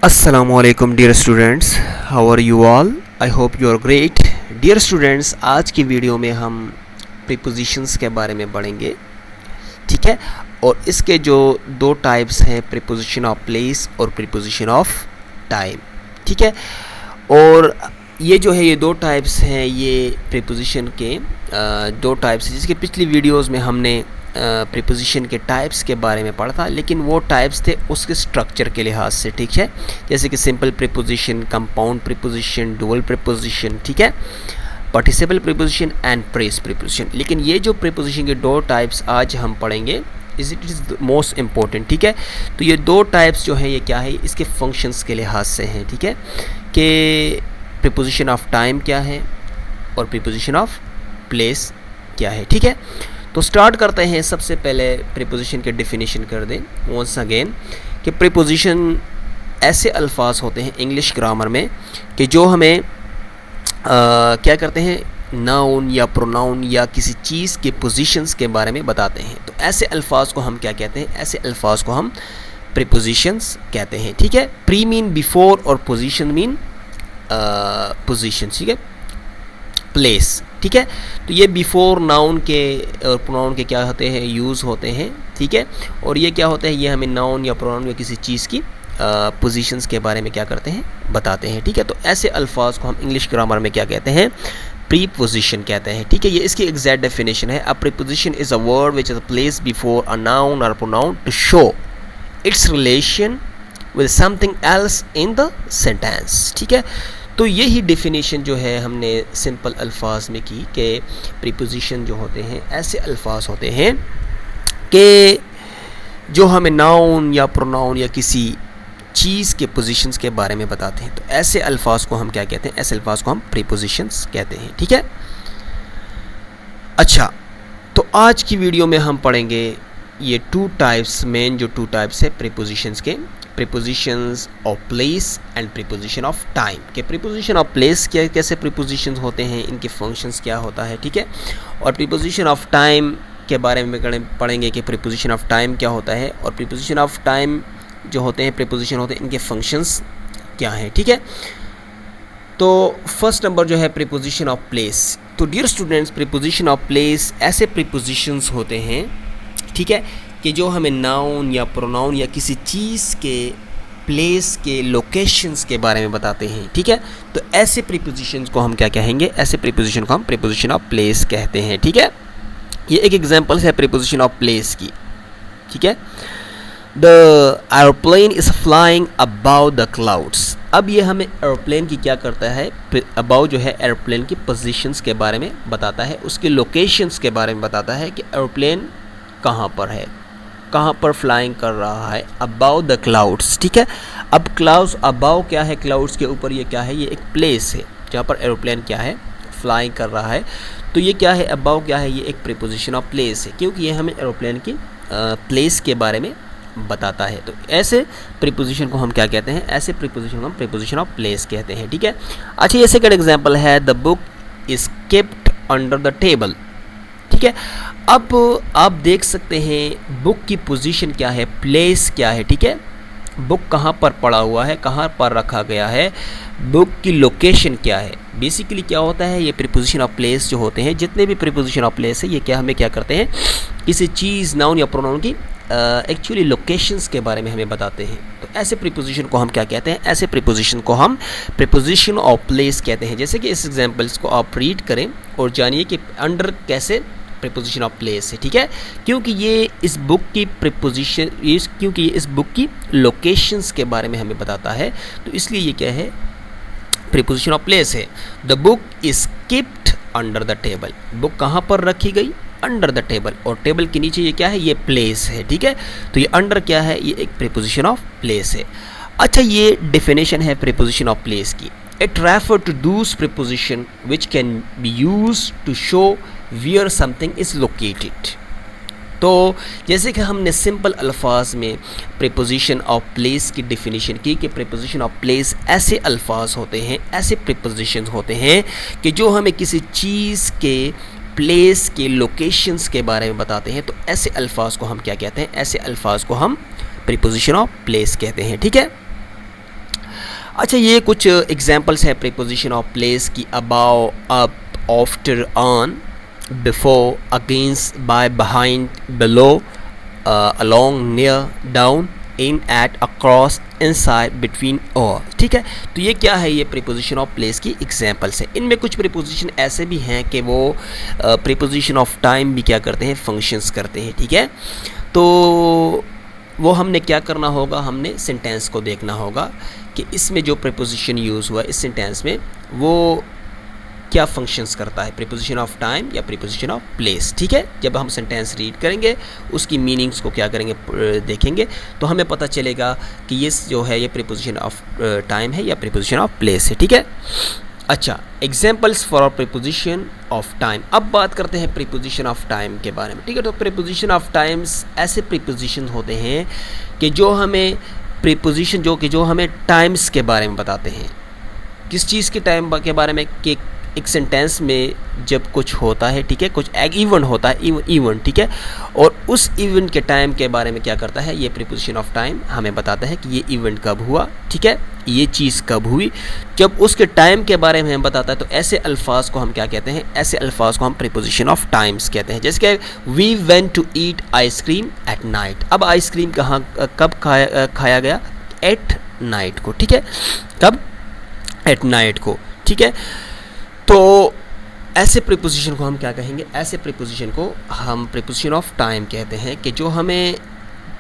Assalamualaikum dear students, how are you all? I hope you are great. Dear students, आज की video में हम prepositions के बारे में पढ़ेंगे, ठीक है। और इसके जो दो टाइप्स हैं, प्रीपोजिशन ऑफ प्लेस और प्रीपोजिशन ऑफ टाइम, ठीक है। और ये जो है ये दो टाइप्स हैं, ये प्रीपोजिशन के दो टाइप्स हैं, जिसके पिछली वीडियोस में हमने प्रीपोजिशन के टाइप्स के बारे में पढ़ा था, लेकिन वो टाइप्स थे उसके स्ट्रक्चर के लिहाज से, ठीक है। जैसे कि simple preposition, compound preposition, dual preposition, ठीक है, participle preposition and press preposition. लेकिन ये जो प्रीपोजिशन के दो टाइप्स आज हम पढ़ेंगे, इट इज़ मोस्ट इम्पोर्टेंट, ठीक है। तो ये दो टाइप्स जो हैं ये क्या है, इसके फंक्शंस के लिहाज से हैं, ठीक है, कि प्रीपोजिशन ऑफ टाइम क्या है और प्रीपोजिशन ऑफ प्लेस क्या है, ठीक है। तो स्टार्ट करते हैं। सबसे पहले प्रीपोजिशन के डेफिनेशन कर दें वंस अगेन, कि प्रीपोजिशन ऐसे अल्फाज होते हैं इंग्लिश ग्रामर में कि जो हमें क्या करते हैं, नाउन या प्रोनाउन या किसी चीज़ के पोजीशंस के बारे में बताते हैं। तो ऐसे अल्फाज को हम क्या कहते हैं, ऐसे अल्फाज को हम प्रीपोजिशंस कहते हैं, ठीक है। प्री मीन बिफोर और पोजीशन मीन पोजीशन, ठीक है, प्लेस, ठीक है। तो ये बिफोर नाउन के और प्रोनाउन के क्या होते हैं, यूज़ होते हैं, ठीक है। और ये क्या होता है, ये हमें नाउन या प्रोनाउन या किसी चीज़ की पोजीशंस के बारे में क्या करते हैं, बताते हैं, ठीक है। तो ऐसे अल्फाज को हम इंग्लिश ग्रामर में क्या कहते हैं, प्रीपोजिशन कहते हैं, ठीक है। ये इसकी एग्जैक्ट डेफिनेशन है। A preposition is a word which is place before a noun और pronoun to show its relation with something else in the sentence, ठीक है। तो यही डेफिनेशन जो है हमने सिंपल अल्फाज में की कि प्रीपोजिशन जो होते हैं ऐसे अल्फाज होते हैं कि जो हमें नाउन या प्रोनाउन या किसी चीज़ के पोजीशंस के बारे में बताते हैं। तो ऐसे अल्फाज को हम क्या कहते हैं, ऐसे अल्फाज को हम प्रीपोजिशंस कहते हैं, ठीक है। अच्छा, तो आज की वीडियो में हम पढ़ेंगे ये टू टाइप्स, मेन जो टू टाइप्स है प्रीपोजिशंस के, prepositions of place and preposition of time. के प्रीपोजिशन ऑफ प्लेस क्या, कैसे प्रीपोजिशंस होते हैं, इनके फंक्शंस क्या होता है, ठीक है। और प्रीपोजिशन ऑफ टाइम के बारे में पढ़ेंगे कि प्रीपोजिशन ऑफ टाइम क्या होता है, और प्रीपोजिशन ऑफ टाइम जो होते हैं, प्रीपोजिशन होते हैं, इनके फंक्शंस क्या हैं, ठीक है। तो फर्स्ट नंबर जो है प्रीपोजिशन ऑफ प्लेस। तो dear students, preposition of place ऐसे प्रीपोजिशंस होते हैं, ठीक है, कि जो हमें नाउन या प्रोनाउन या किसी चीज़ के प्लेस के लोकेशंस के बारे में बताते हैं, ठीक है। तो ऐसे प्रीपोजिशंस को हम क्या कहेंगे, ऐसे प्रीपोजिशन को हम प्रीपोजिशन ऑफ प्लेस कहते हैं, ठीक है। ये एक एग्जांपल है प्रीपोजिशन ऑफ प्लेस की, ठीक है। The aeroplane is flying about the clouds. अब ये हमें एरोप्लेन की क्या करता है, अबाउट जो है एरोप्लेन की पोजीशंस के बारे में बताता है, उसके लोकेशंस के बारे में बताता है कि एरोप्लेन कहाँ पर है, कहाँ पर फ्लाइंग कर रहा है, अबाउट द क्लाउड्स, ठीक है। अब क्लाउड्स अबाउ क्या है, क्लाउड्स के ऊपर ये क्या है, ये एक प्लेस है जहाँ पर एरोप्लेन क्या है, फ्लाइंग कर रहा है। तो ये क्या है, अबाउ क्या है, ये एक प्रीपोजिशन ऑफ प्लेस है, क्योंकि ये हमें एरोप्लेन की प्लेस के बारे में बताता है। तो ऐसे प्रीपोजिशन को हम क्या कहते हैं, ऐसे प्रीपोजिशन को हम प्रीपोजिशन ऑफ प्लेस कहते हैं, ठीक है। अच्छा, ये सेकंड एग्जांपल है, the book is kept under the table, ठीक है। अब आप देख सकते हैं बुक की पोजीशन क्या है, प्लेस क्या है, ठीक है। बुक कहाँ पर पड़ा हुआ है, कहाँ पर रखा गया है, बुक की लोकेशन क्या है। बेसिकली क्या होता है, ये प्रीपोजिशन ऑफ प्लेस जो होते हैं, जितने भी प्रीपोजिशन ऑफ प्लेस है, ये क्या हमें क्या करते हैं, किसी चीज़ नाउन या प्रोनाउन की एक्चुअली लोकेशंस के बारे में हमें बताते हैं। तो ऐसे प्रीपोजिशन को हम क्या कहते हैं, ऐसे प्रीपोजिशन को हम प्रीपोजिशन ऑफ प्लेस कहते हैं। जैसे कि इस एग्जांपल्स को आप रीड करें और जानिए कि अंडर कैसे प्रीपोजिशन ऑफ प्लेस है, ठीक है। क्योंकि ये इस बुक की प्रीपोजिशन, क्योंकि ये इस बुक की लोकेशंस के बारे में हमें बताता है, तो इसलिए ये क्या है, प्रीपोजिशन ऑफ प्लेस है। The book is keeped under the table. Book कहाँ पर रखी गई, अंडर द टेबल, और टेबल के नीचे ये क्या है, ये प्लेस है, ठीक है। तो ये अंडर क्या है, ये एक प्रीपोजिशन ऑफ प्लेस है। अच्छा, ये डेफिनेशन है प्रीपोजिशन ऑफ प्लेस की। It refer to those preposition which can be use to show where something is located. तो जैसे कि हमने सिंपल अल्फाज में प्रीपोजिशन ऑफ प्लेस की डेफिनेशन की कि प्रीपोजिशन ऑफ प्लेस ऐसे अल्फाज होते हैं, ऐसे प्रीपोजिशंस होते हैं कि जो हमें किसी चीज़ के प्लेस के लोकेशंस के बारे में बताते हैं। तो ऐसे अल्फाज को हम क्या कहते हैं, ऐसे अल्फाज को हम प्रीपोजिशन ऑफ प्लेस कहते हैं, ठीक है। अच्छा, ये कुछ एग्जांपल्स है प्रीपोजिशन ऑफ प्लेस की: above, up, after, on, before, against, by, behind, below, along, near, down, in, at, across, inside, between, और। ठीक है, तो ये क्या है, ये प्रीपोजिशन ऑफ प्लेस की एग्जांपल्स है। इनमें कुछ प्रीपोजिशन ऐसे भी हैं कि वो प्रीपोजिशन ऑफ टाइम भी क्या करते हैं, फंक्शंस करते हैं। ठीक है, तो वो हमने क्या करना होगा, हमने सेंटेंस को देखना होगा कि इसमें जो प्रीपोजिशन यूज़ हुआ इस सेंटेंस में वो क्या फंक्शंस करता है, प्रीपोजिशन ऑफ टाइम या प्रीपोजिशन ऑफ प्लेस। ठीक है, जब हम सेंटेंस रीड करेंगे उसकी मीनिंग्स को क्या करेंगे, देखेंगे, तो हमें पता चलेगा कि ये जो है ये प्रीपोजिशन ऑफ टाइम है या प्रीपोजिशन ऑफ प्लेस है। ठीक है, अच्छा, examples for preposition of time. अब बात करते हैं प्रीपोजिशन ऑफ टाइम के बारे में। ठीक है, तो प्रीपोजिशन ऑफ टाइम्स ऐसे प्रीपोजिशन होते हैं कि जो हमें प्रीपोजिशन जो हमें टाइम्स के बारे में बताते हैं। किस चीज़ के टाइम के बारे में, कि एक सेंटेंस में जब कुछ होता है, ठीक है, कुछ एक इवेंट होता है, इवेंट, ठीक है, और उस इवेंट के टाइम के बारे में क्या करता है, ये प्रीपोजिशन ऑफ टाइम हमें बताता है कि ये इवेंट कब हुआ। ठीक है, ये चीज़ कब हुई, जब उसके टाइम के बारे में हमें बताता है, तो ऐसे अल्फाज को हम क्या कहते हैं, ऐसे अल्फाज को हम प्रीपोजिशन ऑफ टाइम्स कहते हैं। जैसे कि we went to eat ice cream at night. अब आइसक्रीम कहाँ कब खाया गया, एट नाइट को। ठीक है, कब, एट नाइट को। ठीक है, तो ऐसे प्रीपोजिशन को हम क्या कहेंगे, ऐसे प्रीपोजिशन को हम प्रीपोजिशन ऑफ टाइम कहते हैं कि जो हमें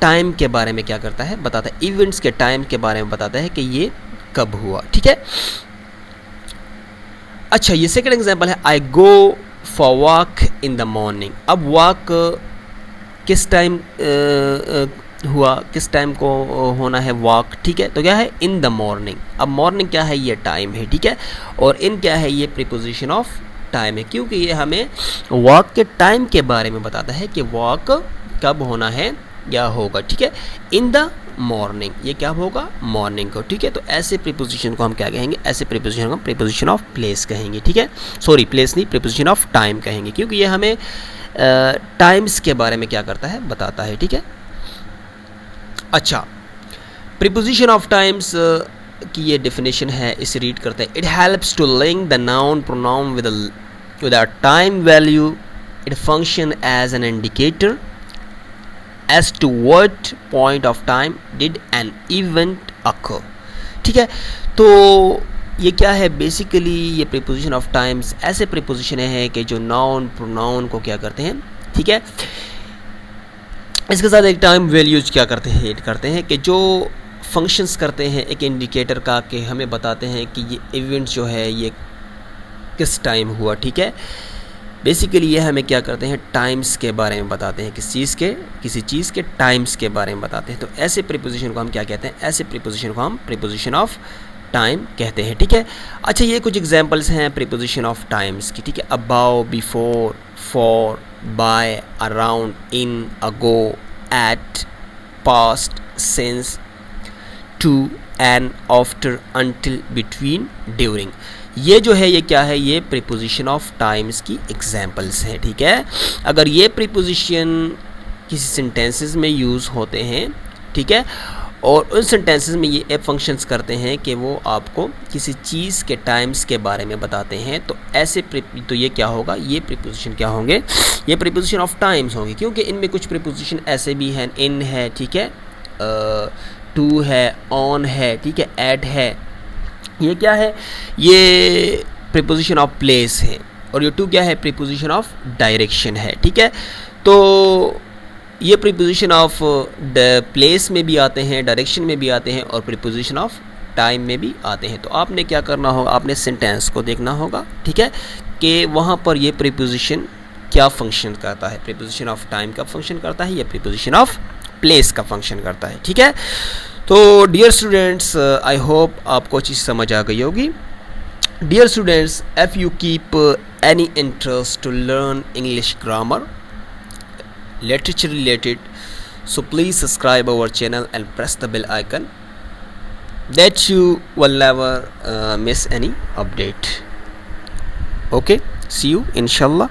टाइम के बारे में क्या करता है, बताता है, इवेंट्स के टाइम के बारे में बताता है कि ये कब हुआ। ठीक है, अच्छा, ये सेकंड एग्जांपल है, I go for walk in the morning. अब वॉक किस टाइम हुआ, किस टाइम को होना है वॉक। ठीक है, तो क्या है, इन द मॉर्निंग। अब मॉर्निंग क्या है, ये टाइम है। ठीक है, और इन क्या है, ये प्रीपोजिशन ऑफ टाइम है, क्योंकि ये हमें वॉक के टाइम के बारे में बताता है कि वॉक कब होना है या होगा। ठीक है, इन द मॉर्निंग, ये क्या होगा, मॉर्निंग को। ठीक है, तो ऐसे प्रीपोजिशन को हम क्या कहेंगे, ऐसे प्रीपोजिशन को हम प्रीपोजिशन ऑफ प्लेस कहेंगे। ठीक है, सॉरी, प्लेस नहीं, प्रीपोजिशन ऑफ टाइम कहेंगे, क्योंकि ये हमें टाइम्स के बारे में क्या करता है, बताता है। ठीक है, अच्छा, प्रीपोजिशन ऑफ टाइम्स की ये डेफिनेशन है, इसे रीड करते हैं। It helps to link the noun pronoun with a time value. It function as an indicator as to what point of time did an event occur. ठीक है, तो ये क्या है, बेसिकली ये प्रीपोजिशन ऑफ टाइम्स ऐसे प्रीपोजिशन है कि जो नाउन प्रोनाउन को क्या करते हैं। ठीक है, इसके साथ एक टाइम वैल्यूज क्या करते हैं, ऐड करते हैं, कि जो फंक्शंस करते हैं एक इंडिकेटर का, कि हमें बताते हैं कि ये इवेंट जो है ये किस टाइम हुआ। ठीक है, बेसिकली ये हमें क्या करते हैं, टाइम्स के बारे में बताते हैं, किसी चीज़ के टाइम्स के बारे में बताते हैं। तो ऐसे प्रीपोजिशन को हम क्या कहते हैं, ऐसे प्रीपोजिशन को हम प्रीपोजिशन ऑफ टाइम कहते हैं। ठीक है, अच्छा, ये कुछ एग्जांपल्स हैं प्रीपोजिशन ऑफ टाइम्स की। ठीक है, about, before, for, by, around, in, ago, at, past, since, to, and, after, until, between, during. ये जो है, ये क्या है, ये प्रीपोजिशन ऑफ टाइम्स की एग्जांपल्स हैं। ठीक है, अगर ये प्रीपोजिशन किसी सेंटेंसेस में यूज़ होते हैं, ठीक है, और उन सेंटेंसेस में ये फंक्शंस करते हैं कि वो आपको किसी चीज़ के टाइम्स के बारे में बताते हैं, तो ऐसे तो ये क्या होगा, ये प्रीपोजिशन क्या होंगे, ये प्रीपोजिशन ऑफ टाइम्स होंगे, क्योंकि इनमें कुछ प्रीपोजिशन ऐसे भी हैं, इन है, ठीक है, टू है, ऑन है, ठीक है, एट है। ये क्या है, ये प्रीपोजिशन ऑफ प्लेस है, और ये टू क्या है, प्रीपोजिशन ऑफ डायरेक्शन है। ठीक है, तो ये प्रीपोजिशन ऑफ प्लेस में भी आते हैं, डायरेक्शन में भी आते हैं, और प्रीपोजिशन ऑफ टाइम में भी आते हैं। तो आपने क्या करना होगा, आपने सेंटेंस को देखना होगा। ठीक है, कि वहाँ पर ये प्रीपोजिशन क्या फंक्शन करता है, प्रीपोजिशन ऑफ टाइम का फंक्शन करता है या प्रीपोजिशन ऑफ प्लेस का फंक्शन करता है। ठीक है, तो डियर स्टूडेंट्स, आई होप आपको चीज़ समझ आ गई होगी। Dear students, if you keep any interest to learn English grammar literature related, so please subscribe our channel and press the bell icon that you will never miss any update. Okay, see you inshallah.